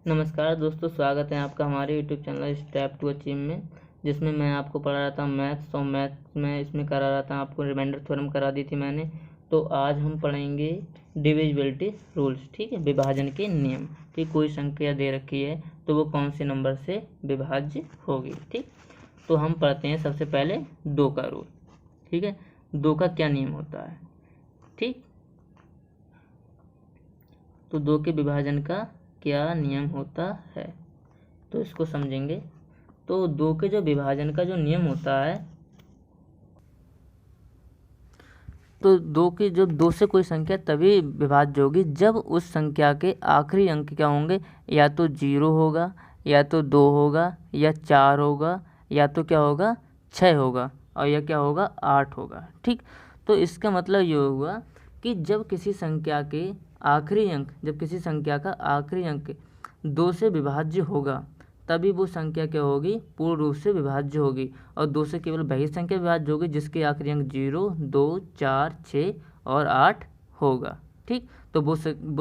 नमस्कार दोस्तों, स्वागत है आपका हमारे YouTube channel step to achieve में, जिसमें मैं आपको पढ़ा रहा था मैथ्स। और मैथ्स में इसमें करा रहा था आपको रिमाइंडर थ्योरम करा दी थी मैंने। तो आज हम पढ़ेंगे डिविजिबिलिटी रूल्स, ठीक है, विभाजन के नियम। ठीक, कोई संख्या दे रखी है तो वो कौन से नंबर से विभाज्य होगी। ठीक, तो हम पढ़ते हैं सबसे पहले 2 का रूल। ठीक है, 2 का क्या नियम होता है। ठीक, तो 2 के विभाजन का क्या नियम होता है, तो इसको समझेंगे। तो 2 के जो विभाजन का जो नियम होता है, तो 2 से कोई संख्या तभी विभाज्य होगी जब उस संख्या के आखिरी अंक क्या होंगे, या तो 0 होगा, या तो 2 होगा, या 4 होगा, या तो क्या होगा 6 होगा, और या क्या होगा 8 होगा। ठीक, तो इसका मतलब ये हुआ कि जब किसी संख्या के आखिरी अंक, जब किसी संख्या का आखिरी अंक 2 से विभाज्य होगा तभी वो संख्या क्या होगी, पूर्ण रूप से विभाज्य होगी। और 2 से केवल वही संख्या विभाज्य होगी जिसके आखिरी अंक 0, 2, 4, 6 और 8 होगा। ठीक, तो वो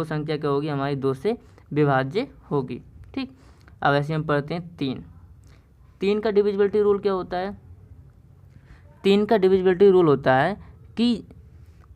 संख्या क्या होगी, हमारी 2 से विभाज्य होगी। ठीक, अब ऐसे हम पढ़ते हैं 3 का डिविजिबिलिटी रूल क्या होता है। 3 का डिविजिबिलिटी रूल होता है कि,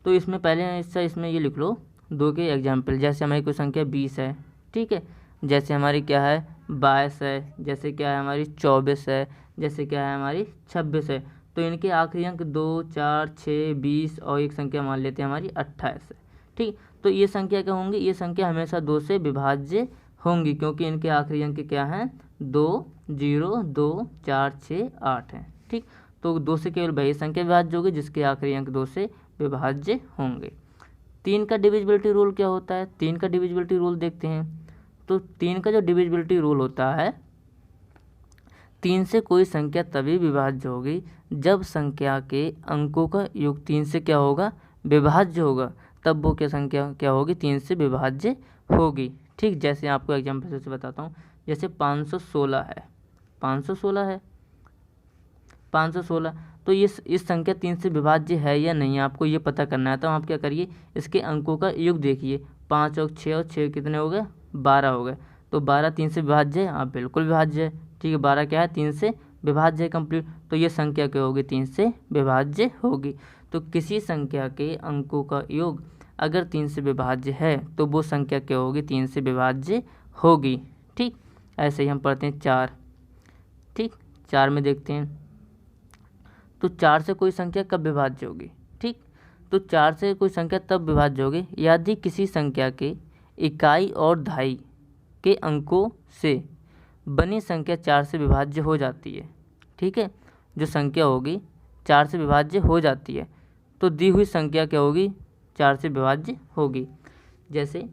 तो इसमें पहले इसमें ये लिख लो 2 के एग्जाम्पल। जैसे हमारी कोई संख्या 20 है, ठीक है, जैसे हमारी क्या है 22 है, जैसे क्या है हमारी 24 है, जैसे क्या है हमारी 26 है। तो इनके आखिरी अंक 2, 4, 6, 20 और एक संख्या मान लेते हैं हमारी 28 है। ठीक, तो ये संख्या क्या होंगी, ये संख्या हमेशा 2 से विभाज्य होंगी क्योंकि इनके आखिरी अंक क्या हैं 2, 0, 2, 4, 6, 8 हैं। ठीक, तो 2 से केवल वही संख्या विभाज्य होगी जिसके आखिरी अंक 2 से विभाज्य होंगे। 3 का डिविजिबिलिटी रूल क्या होता है। 3 का डिविजिबिलिटी रूल देखते हैं। तो 3 का जो डिविजिबिलिटी रूल होता है, 3 से कोई संख्या तभी विभाज्य होगी जब संख्या के अंकों का योग 3 से क्या होगा, विभाज्य होगा, तब वो क्या संख्या क्या होगी, 3 से विभाज्य होगी। ठीक, जैसे आपको एग्जाम्पल से बताता हूँ। जैसे 516 है, 516 है, 516। तो ये इस संख्या 3 से विभाज्य है या नहीं, आपको ये पता करना है। तो आप क्या करिए, इसके अंकों का योग देखिए। 5 और 6 और 6 कितने हो गए, 12 हो गए। तो 12 3 से विभाज्य है, आप बिल्कुल विभाज्य है। ठीक है, 12 क्या है, 3 से विभाज्य है कंप्लीट। तो ये संख्या क्या होगी, 3 से विभाज्य होगी। तो किसी संख्या के अंकों का योग अगर 3 से विभाज्य है तो वो संख्या क्या होगी, 3 से विभाज्य होगी। ठीक, ऐसे ही हम पढ़ते हैं 4। ठीक, 4 में देखते हैं। तो 4 से कोई संख्या कब विभाज्य होगी। ठीक, तो 4 से कोई संख्या तब विभाज्य होगी यदि किसी संख्या के इकाई और दहाई के अंकों से बनी संख्या 4 से विभाज्य हो जाती है। ठीक है, जो संख्या होगी 4 से विभाज्य हो जाती है तो दी हुई संख्या क्या होगी, 4 से विभाज्य होगी। जैसे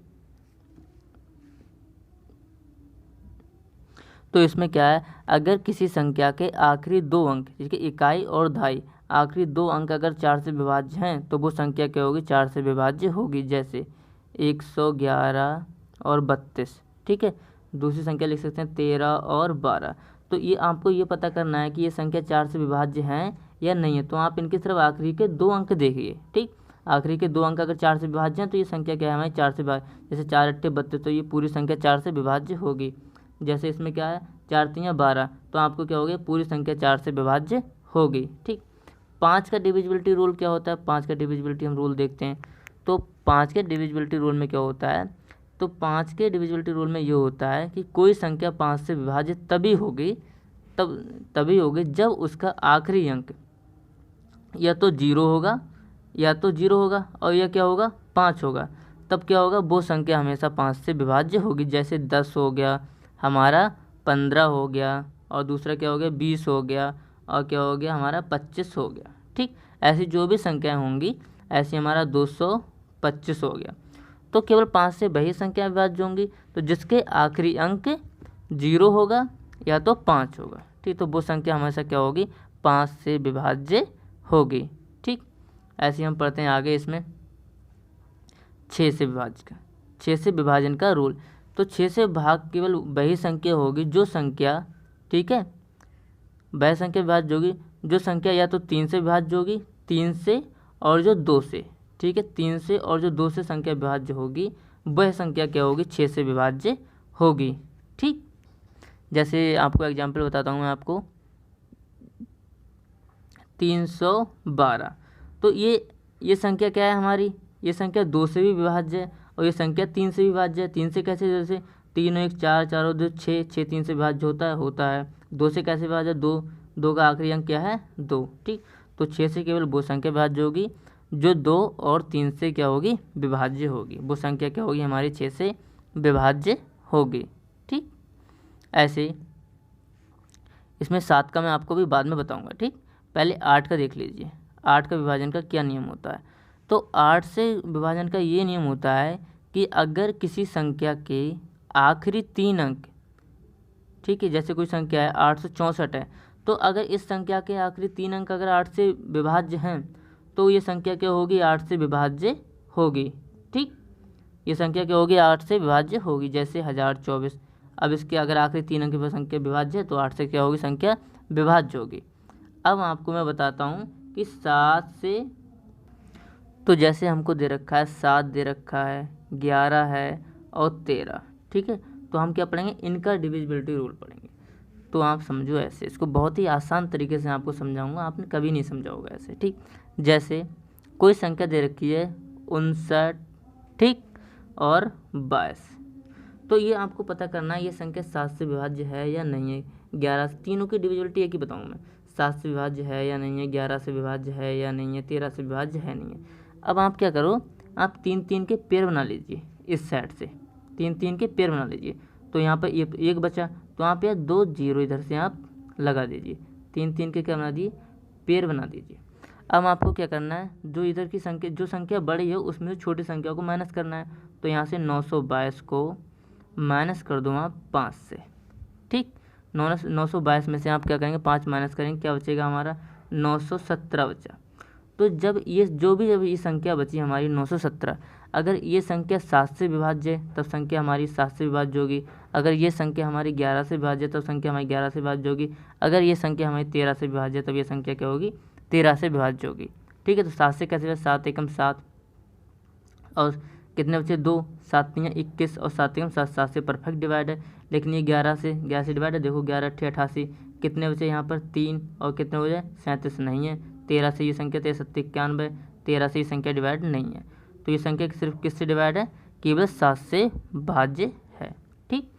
तो इसमें क्या है, अगर किसी संख्या के आखिरी 2 अंक, ठीक है, इकाई और दहाई, आखिरी 2 अंक अगर 4 से विभाज्य हैं तो वो संख्या क्या होगी, 4 से विभाज्य होगी। जैसे 111 और 32। ठीक है, दूसरी संख्या लिख सकते हैं 13 और 12। तो ये आपको ये पता करना है कि ये संख्या 4 से विभाज्य हैं या नहीं है। तो आप इनके सिर्फ आखिरी के 2 अंक देखिए। ठीक, आखिरी के 2 अंक अगर 4 से विभाज्य हैं तो ये संख्या क्या है हमारी 4 से विभाज्य। जैसे 4 8 32, तो ये पूरी संख्या 4 से विभाज्य होगी। जैसे इसमें क्या है 4 3 12, तो आपको क्या होगी, पूरी संख्या 4 से विभाज्य होगी। ठीक, 5 का डिविजिबिलिटी रूल क्या होता है। 5 का डिविजिबिलिटी हम रूल देखते हैं। तो 5 के डिविजिबिलिटी रूल में क्या होता है, तो 5 के डिविजिबिलिटी रूल में ये होता है कि कोई संख्या 5 से विभाजित तभी होगी जब उसका आखिरी अंक या तो 0 होगा, या तो 0 होगा, और यह क्या होगा 5 होगा। तब क्या होगा, वो संख्या हमेशा 5 से विभाज्य होगी। जैसे 10 हो गया हमारा, 15 हो गया, और दूसरा क्या हो गया 20 हो गया, और क्या हो गया हमारा 25 हो गया। ठीक, ऐसी जो भी संख्याएं होंगी ऐसी हमारा 225 हो गया। तो केवल 5 से वही संख्या विभाज्य होंगी तो जिसके आखिरी अंक 0 होगा या तो 5 होगा। ठीक, तो वो संख्या हमेशा क्या होगी, 5 से विभाज्य होगी। ठीक, ऐसे हम पढ़ते हैं आगे इसमें 6 से विभाज्य का, 6 से विभाजन का रूल। तो 6 से भाग केवल वही संख्या होगी जो संख्या, ठीक है, वह संख्या विभाज्य होगी जो संख्या या तो 3 से विभाज्य होगी, 3 से और जो 2 से। ठीक है, 3 से और जो 2 से संख्या विभाज्य होगी वह संख्या क्या होगी, 6 से विभाज्य होगी। ठीक, जैसे आपको एग्जाम्पल बताता हूँ मैं आपको, 312। तो ये संख्या क्या है हमारी, ये संख्या 2 से भी विभाज्य है और ये संख्या 3 से भी विभाज्य है। 3 से कैसे, जैसे 3 और 1 4, 4 और 2 6, 6 3 से विभाज्य होता है। 2 से कैसे विभाज्य, 2 का आखिरी अंक क्या है 2। ठीक, तो 6 से केवल वो संख्या विभाज्य होगी जो 2 और 3 से क्या होगी, विभाज्य होगी। वो संख्या क्या होगी हमारी 6 से विभाज्य होगी। ठीक, ऐसे इसमें 7 का मैं आपको भी बाद में बताऊंगा। ठीक, पहले 8 का देख लीजिए। 8 का विभाजन का क्या नियम होता है। तो 8 से विभाजन का ये नियम होता है कि अगर किसी संख्या के आखिरी 3 अंक, ठीक है, जैसे कोई संख्या है 864 है, तो अगर इस संख्या के आखिरी 3 अंक अगर 8 से विभाज्य हैं तो ये संख्या क्या होगी, 8 से विभाज्य होगी। ठीक, ये संख्या क्या होगी, 8 से विभाज्य होगी। जैसे 1024, अब इसके अगर आखिरी 3 अंक की संख्या विभाज्य है तो 8 से क्या होगी, संख्या विभाज्य होगी। अब आपको मैं बताता हूँ कि 7 से, तो जैसे हमको दे रखा है 7 दे रखा है, 11 है और 13। ठीक है, तो हम क्या पढ़ेंगे, इनका डिविजिबिलिटी रूल पढ़ेंगे। तो आप समझो ऐसे, इसको बहुत ही आसान तरीके से आपको समझाऊंगा, आपने कभी नहीं समझा होगा ऐसे। ठीक, जैसे कोई संख्या दे रखी है 59, ठीक, और 22। तो ये आपको पता करना है ये संख्या 7 से विभाज्य है या नहीं है। 11, तीनों की डिविजिबिलिटी एक ही बताऊँ मैं, 7 से विभाज्य है या नहीं है, 11 से विभाज्य है या नहीं है, 13 से विभाज्य है नहीं है। अब आप क्या करो, आप 3-3 के पेयर बना लीजिए। इस साइड से 3-3 के पेयर बना लीजिए। तो यहाँ पर एक बचा, तो आप यहाँ 2 जीरो इधर से आप लगा दीजिए। 3-3 के क्या बना दिए, पेयर बना दीजिए। अब आपको क्या करना है, जो इधर की संख्या, जो संख्या बड़ी है उसमें से छोटी संख्या को माइनस करना है। तो यहाँ से 922 को माइनस कर दो आप 5 से। ठीक, 922 में से आप क्या करेंगे, 5 माइनस करेंगे, क्या बचेगा हमारा 917 बचा। तो जब ये संख्या बची हमारी 917, अगर ये संख्या 7 से विभाज्य है तब संख्या हमारी 7 से विभाज्य होगी। अगर ये संख्या हमारी 11 से विभाज्य है तब संख्या हमारी 11 से विभाज्य होगी। अगर ये संख्या हमारी 13 से विभाज्य है तब ये संख्या क्या होगी, 13 से विभाज्य होगी। ठीक है, तो 7 से कैसे, 7 एकम 7 और कितने बचे 2, 7 तियाँ 21 और 7 एकम 7, 7 से परफेक्ट डिवाइड है। लेकिन ये 11 से डिवाइड है, देखो 11 8 88, कितने बचे यहाँ पर 3 और कितने हो जाए 37 नहीं है। 13 से ये संख्या 13 7 91, 13 से ये संख्या डिवाइड नहीं है। तो ये संख्या सिर्फ किससे डिवाइड है, केवल 7 से भाज्य है। ठीक,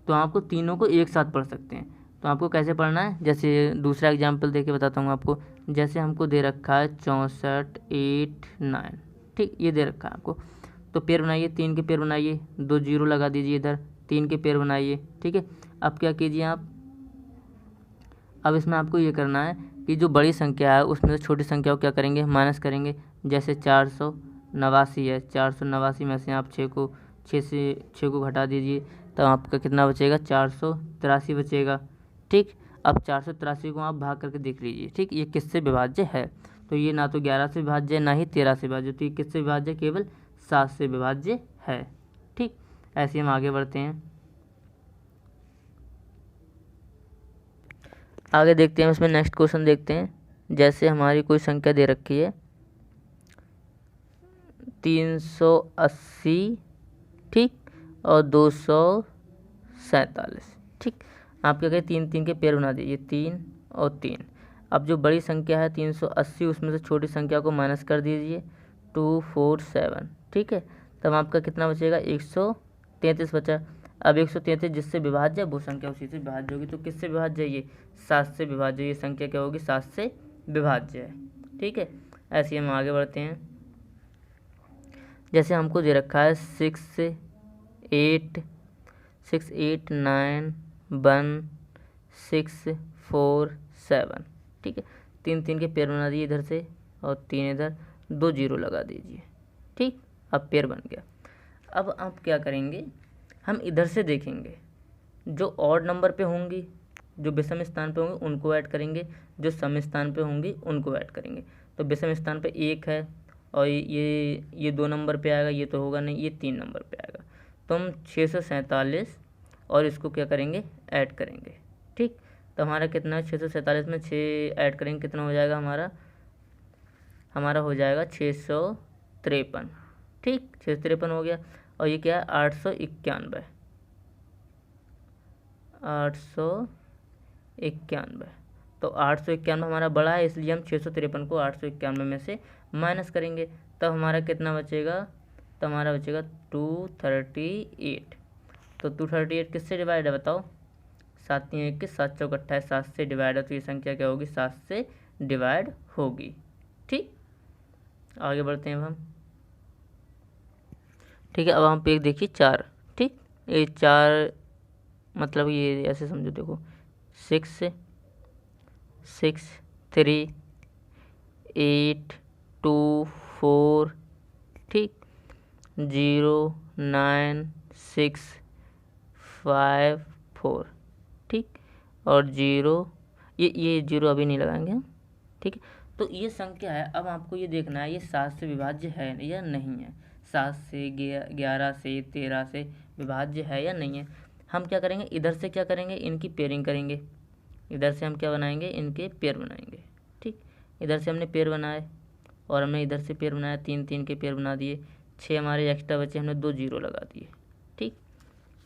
तो आपको तीनों को एक साथ पढ़ सकते हैं। तो आपको कैसे पढ़ना है, जैसे दूसरा एग्जाम्पल दे के बताता हूँ आपको। जैसे हमको दे रखा है 64 8 9, ठीक, ये दे रखा है आपको। तो पेयर बनाइए, 3 के पेयर बनाइए, 2 जीरो लगा दीजिए इधर, 3 के पेयर बनाइए। ठीक है, अब क्या कीजिए आप, अब इसमें आपको ये करना है कि जो बड़ी संख्या है उसमें से छोटी संख्या को क्या करेंगे, माइनस करेंगे। जैसे 489 है, 489 में से आप 6 को घटा दीजिए, तो आपका कितना बचेगा, 483 बचेगा। ठीक, अब 483 को आप भाग करके देख लीजिए। ठीक, ये किससे विभाज्य है, तो ये ना तो 11 से विभाज्य है ना ही 13 से विभाज्य, तो ये किससे विभाज्य, केवल 7 से विभाज्य है। ठीक, ऐसे हम आगे बढ़ते हैं। आगे देखते हैं, इसमें नेक्स्ट क्वेश्चन देखते हैं। जैसे हमारी कोई संख्या दे रखी है 380, ठीक, और 247। ठीक, आप क्या करें, 3-3 के पेयर बना दीजिए, 3 और 3। अब जो बड़ी संख्या है 380, उसमें से छोटी संख्या को माइनस कर दीजिए, 247। ठीक है, तब आपका कितना बचेगा, 133 बचा। अब 133 जिससे विभाज्य है वो संख्या उसी से विभाज्य होगी। तो किससे विभाज्य है, ये 7 से विभाज्य, ये संख्या क्या होगी, 7 से विभाज्य है। ठीक है, ऐसे हम आगे बढ़ते हैं। जैसे हमको दे रखा है 6 8 9 1 6 4 7। ठीक है, 3-3 के पेयर बना दिए इधर से और 3 इधर, 2 जीरो लगा दीजिए। ठीक, अब पेयर बन गया। अब आप क्या करेंगे, हम इधर से देखेंगे, जो ऑड नंबर पे होंगी, जो विषम स्थान पे होंगे उनको ऐड करेंगे, जो सम स्थान पे होंगी उनको ऐड करेंगे। तो विषम स्थान पे 1 है और ये 2 नंबर पे आएगा, ये तो होगा नहीं, ये 3 नंबर पे आएगा। तो हम 647 और इसको क्या करेंगे, ऐड करेंगे। ठीक, तो हमारा कितना है, 647 में 6 ऐड करेंगे, कितना हो जाएगा हमारा हो जाएगा 653। ठीक, 653 हो गया। और ये क्या है, 891। 891। तो 891 हमारा बड़ा है, इसलिए हम 653 को 891 में से माइनस करेंगे, तब हमारा कितना बचेगा, तो हमारा बचेगा 238। तो 238 किससे डिवाइड है बताओ, 7 3 21 7 चौक 28, 7 से डिवाइड है, तो ये संख्या क्या होगी, 7 से डिवाइड होगी। ठीक, आगे बढ़ते हैं अब हम। ठीक है, अब हम पे देखिए 4। ठीक, ये 4 मतलब ये ऐसे समझो, देखो 6 6 3 8 2 4, ठीक, 0 9 6 5 4, ठीक, और 0, ये 0 अभी नहीं लगाएंगे हम। ठीक है, तो ये संख्या है। अब आपको ये देखना है ये 7 से विभाज्य है या नहीं है, 7 से 11 से 13 से विभाज्य है या नहीं है। हम क्या करेंगे, इधर से क्या करेंगे, इनकी पेयरिंग करेंगे। इधर से हम क्या बनाएंगे, इनके पेयर बनाएंगे। ठीक, इधर से हमने पेयर बनाए और हमने इधर से पेयर बनाया, 3 3 के पेयर बना दिए। 6 हमारे एक्स्ट्रा बचे, हमने 2 0 लगा दिए। ठीक,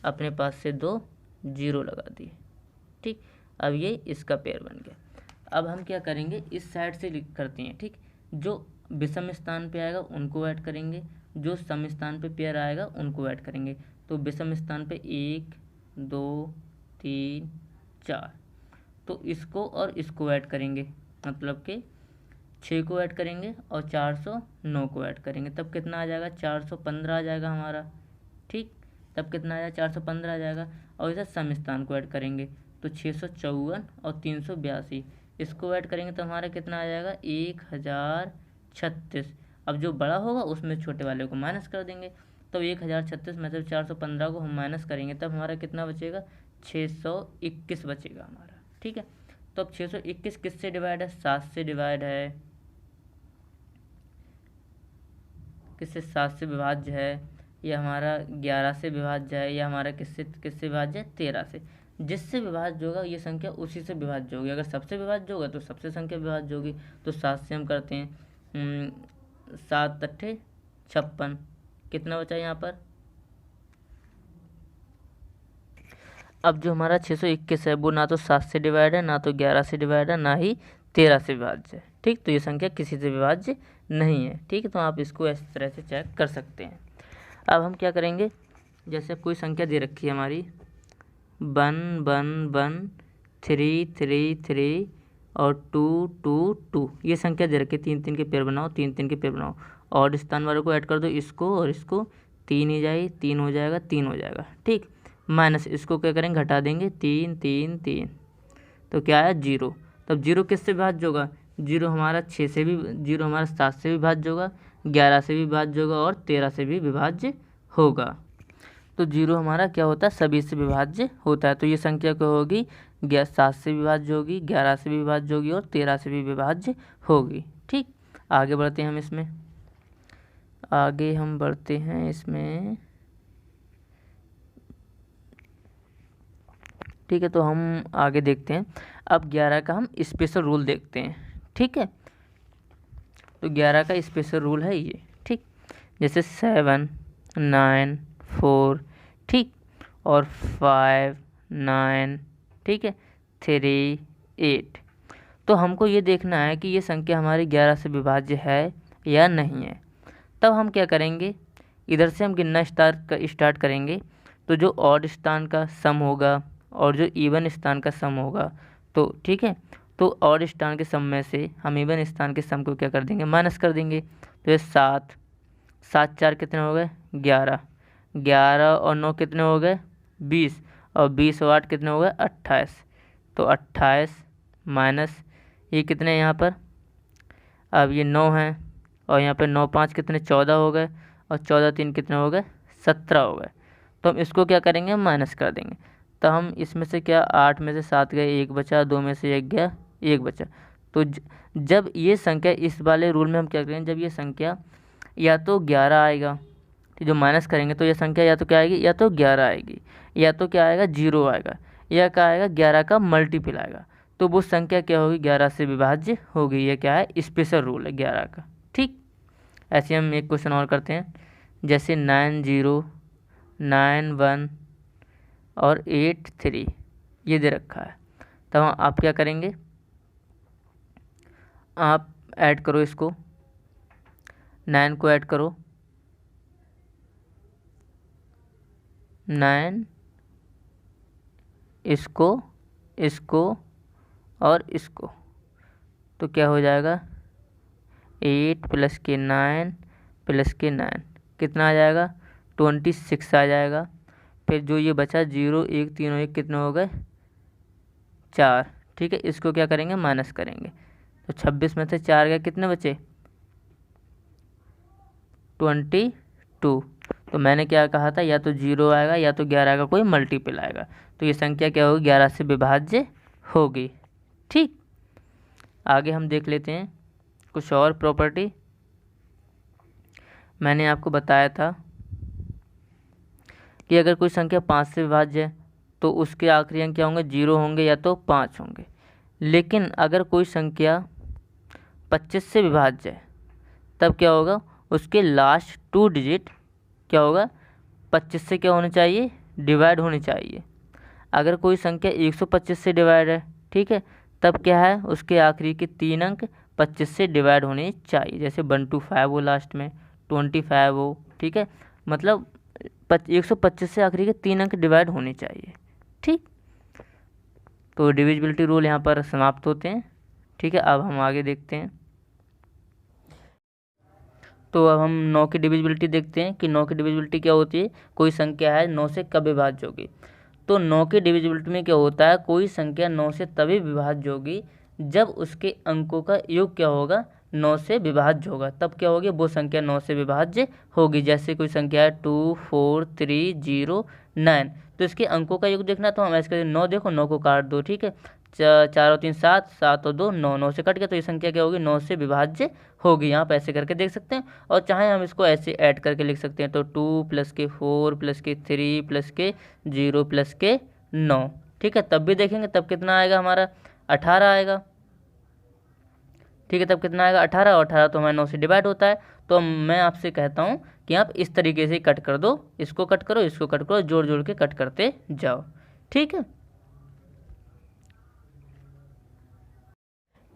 अपने पास से 2 0 लगा दिए। ठीक, अब ये इसका पेयर बन गया। अब हम क्या करेंगे, इस साइड से करते हैं। ठीक, जो विषम स्थान पे आएगा उनको ऐड करेंगे, जो सम स्थान पे पेयर आएगा उनको ऐड करेंगे। तो विषम स्थान पे 1 2 3 4, तो इसको और इसको ऐड करेंगे, मतलब कि 6 को ऐड करेंगे और 409 को ऐड करेंगे, तब कितना आ जाएगा, 415 आ जाएगा हमारा। ठीक, तब कितना आ जाएगा, 415 आ जाएगा। और इधर सम स्थान को ऐड करेंगे, तो 654 और 382, इसको ऐड करेंगे तो हमारा कितना आ जाएगा, 1036। अब जो बड़ा होगा उसमें छोटे वाले को माइनस कर देंगे, तो 1036 में से 415 को हम माइनस करेंगे, तब हमारा कितना बचेगा, 621 बचेगा हमारा। ठीक है, तो अब 621 किससे डिवाइड है, 7 से डिवाइड है, किससे, 7 से विभाज्य है, या हमारा 11 से विभाज्य है, या हमारा किससे किससे विभाज्य है, 13 से। जिससे विभाज्य होगा ये संख्या उसी से विभाज्य होगी। अगर सबसे विभाज्य होगा तो सबसे संख्या विभाज्य होगी। तो 7 से हम करते हैं 7 8 56, कितना बचा यहाँ पर। अब जो हमारा 621 है वो ना तो 7 से डिवाइड है, ना तो 11 से डिवाइड है, ना ही 13 से विभाज्य है। ठीक, तो ये संख्या किसी से विभाज्य नहीं है। ठीक है, तो आप इसको इस तरह से चेक कर सकते हैं। अब हम क्या करेंगे, जैसे कोई संख्या दे रखी है हमारी 1 1 1 3 3 3 और 2 2 2, ये संख्या दे रखी है। 3 3 के पेयर बनाओ, 3 3 के पेयर बनाओ, और स्थान वालों को ऐड कर दो, इसको और इसको, 3 ही जाए 3 हो जाएगा, 3 हो जाएगा। ठीक, माइनस इसको क्या करेंगे, घटा देंगे, 3 3 3, तो क्या है 0। तब 0 किससे विभाज्य होगा, 0 हमारा 6 से भी, 0 हमारा 7 से भी विभाज्य होगा, 11 से भी विभाज्य होगा और 13 से भी विभाज्य होगा। तो 0 हमारा क्या होता है, सभी से विभाज्य होता है। तो ये संख्या क्या होगी, 7 से विभाज्य होगी, 11 से भी विभाज्य होगी और 13 से भी विभाज्य होगी। ठीक, आगे बढ़ते हैं हम इसमें, आगे हम बढ़ते हैं इसमें। ठीक है, तो हम आगे देखते हैं। अब 11 का हम स्पेशल रूल देखते हैं। ठीक है, तो 11 का स्पेशल रूल है ये। ठीक, जैसे 7 9 4, ठीक, और 5 9, ठीक है, 3 8। तो हमको ये देखना है कि ये संख्या हमारी 11 से विभाज्य है या नहीं है। तब हम क्या करेंगे, इधर से हम गिनना स्टार्ट करेंगे। तो जो ऑड स्थान का सम होगा और जो इवन स्थान का सम होगा, तो ठीक है, तो ऑड स्थान के सम में से हम इवन स्थान के सम को क्या कर देंगे, माइनस कर देंगे। तो ये 7 7 4 कितने हो गए, 11 11 और 9 कितने हो गए, 20, और 20 और 8 कितने हो गए, 28। तो 28 माइनस ये कितने यहाँ पर, अब ये 9 है, और यहाँ पे 9 5 कितने, 14 हो गए, और 14 3 कितने हो गए, 17 हो गए। तो हम इसको क्या करेंगे, माइनस कर देंगे। तो हम इसमें से क्या, 8 में से 7 गए, 1 बचा, 2 में से 1 गया, 1 बचा। तो जब ये संख्या, इस वाले रूल में हम क्या करेंगे, जब ये संख्या या तो 11 आएगा, तो जो माइनस करेंगे तो ये संख्या या तो क्या आएगी, या तो 11 आएगी, या तो क्या आएगा, 0 आएगा, या क्या आएगा, 11 का मल्टीपल आएगा। तो वो संख्या क्या होगी, 11 से विभाज्य होगी। ये क्या है, स्पेशल रूल है 11 का। ठीक, ऐसे हम एक क्वेश्चन और करते हैं, जैसे 9 0 9 1 और 8 3। ये दे रखा है। तब आप क्या करेंगे, आप ऐड करो इसको, 9 को ऐड करो, 9 इसको और इसको, तो क्या हो जाएगा 8 + के 9 + के 9 कितना आ जाएगा 26 आ जाएगा। फिर जो ये बचा 0 1 3 1 कितने हो गए 4। ठीक है, इसको क्या करेंगे माइनस करेंगे, तो 26 में से 4 गए कितने बचे 22। तो मैंने क्या कहा था, या तो 0 आएगा या तो 11 का कोई मल्टीपल आएगा, तो ये संख्या क्या होगी 11 से विभाज्य होगी। ठीक, आगे हम देख लेते हैं कुछ और प्रॉपर्टी। मैंने आपको बताया था कि अगर कोई संख्या 5 से विभाज्य है तो उसके आखिरी अंक क्या होंगे 0 होंगे या तो 5 होंगे। लेकिन अगर कोई संख्या 25 से विभाज्य है तब क्या होगा, उसके लास्ट 2 डिजिट क्या होगा 25 से क्या होने चाहिए डिवाइड होनी चाहिए। अगर कोई संख्या 125 से डिवाइड है, ठीक है, तब क्या है उसके आखिरी के 3 अंक 25 से डिवाइड होने चाहिए। जैसे 125 हो लास्ट में, 25 हो, ठीक है, मतलब 125 से आखिरी के 3 अंक डिवाइड होने चाहिए। ठीक, तो डिविजिबिलिटी रूल यहाँ पर समाप्त होते हैं। ठीक है, अब हम आगे देखते हैं। तो अब हम 9 की डिविजिबिलिटी देखते हैं कि 9 की डिविजिबिलिटी क्या होती है। कोई संख्या है 9 से कब विभाज्य होगी, तो 9 की डिविजिबिलिटी में क्या होता है, कोई संख्या 9 से तभी विभाज्य होगी जब उसके अंकों का योग क्या होगा 9 से विभाज्य होगा, तब क्या होगी वो संख्या 9 से विभाज्य होगी। जैसे कोई संख्या है 2 4 3 0 9, तो इसके अंकों का योग देखना, तो हम ऐसे करें 9, देखो 9 को काट दो, ठीक है, 4 और 3 7, 7 और 2 9, 9 से कट गया, तो ये संख्या क्या होगी 9 से विभाज्य होगी। यहाँ पे ऐसे करके देख सकते हैं, और चाहे हम इसको ऐसे ऐड करके लिख सकते हैं, तो 2 + के 4 + के 3 + के 0 + के 9, ठीक है, तब भी देखेंगे तब कितना आएगा हमारा 18 आएगा। ठीक है, तब कितना आएगा 18, और 18 तो हमारे 9 से डिवाइड होता है। तो मैं आपसे कहता हूँ कि आप इस तरीके से कट कर दो, इसको कट करो, इसको कट करो, जोड़ जोड़ के कट करते जाओ। ठीक है,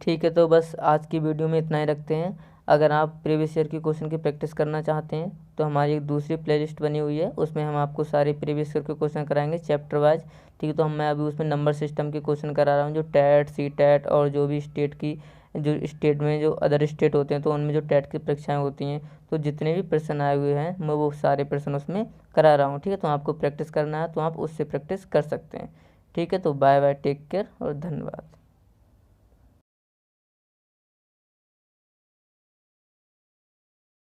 ठीक है, तो बस आज की वीडियो में इतना ही रखते हैं। अगर आप प्रीवियस ईयर की क्वेश्चन की प्रैक्टिस करना चाहते हैं तो हमारी एक दूसरी प्लेलिस्ट बनी हुई है, उसमें हम आपको सारे प्रीवियस ईयर के क्वेश्चन कराएंगे चैप्टर वाइज। ठीक है, तो मैं अभी उसमें नंबर सिस्टम के क्वेश्चन करा रहा हूँ, जो टैट सी टैट और जो भी स्टेट की, जो स्टेट में जो अदर स्टेट होते हैं तो उनमें जो टैट की परीक्षाएँ होती हैं, तो जितने भी प्रश्न आए हुए हैं मैं वो सारे प्रश्न उसमें करा रहा हूँ। ठीक है, तो आपको प्रैक्टिस करना है तो आप उससे प्रैक्टिस कर सकते हैं। ठीक है, तो बाय बाय, टेक केयर और धन्यवाद।